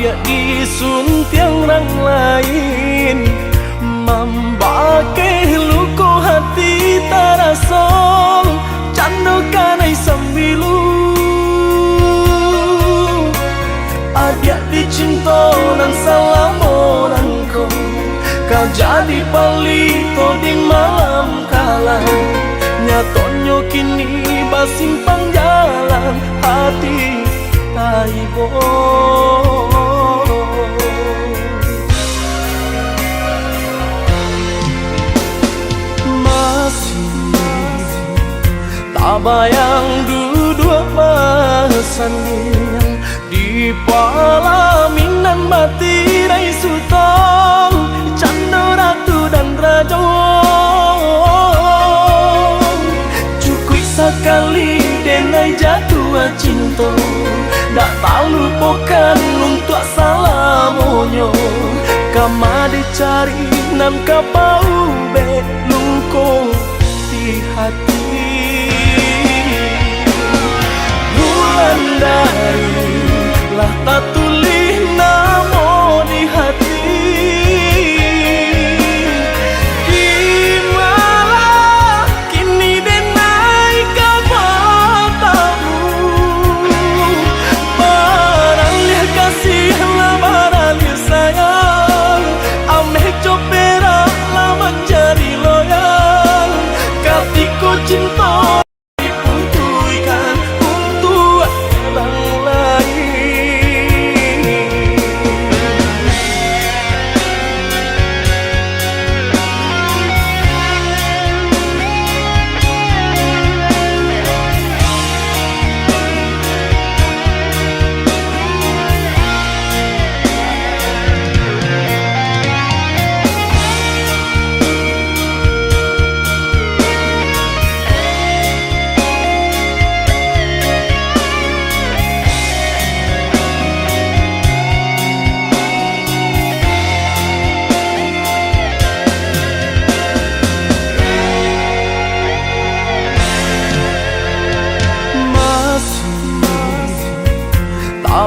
dia disuntiang orang lain, membake luko hati tarasong, cando kanai sambilu. Adia dicinta nang salamo nangko, kau jadi palito di malam kalam. Nyatonyo kini basimpang jalan hati taibo. Masih tak bayang duduk masanding di palaminan batirai sutong, cando ratu dan raja. Cukui sekali denai jatuh cinta, dak tahu lupakan untuk salamonyo. Kama dicari nam kapau be luko di hati. Bulan dari lah tak tulis namo di hati. Di malam kini denai kabatamu, barangnya kasih lah barangnya sayang, ameh copera lah mencari loyal. Katiku cinta dipuntuikan untuk orang lain.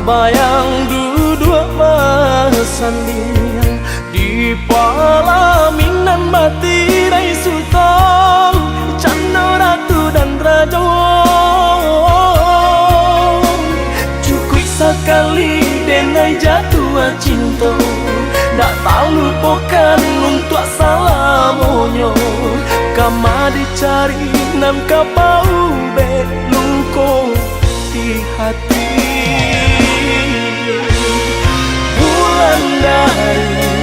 Bayang duduk masanding di palaminan batirai sutong, cando ratu dan raja. Cukui sekali denai jatuh cinta, dak tahu lupakan untuk salamonyo. Kama dicari nam kapau be luko di hati. Bulan dari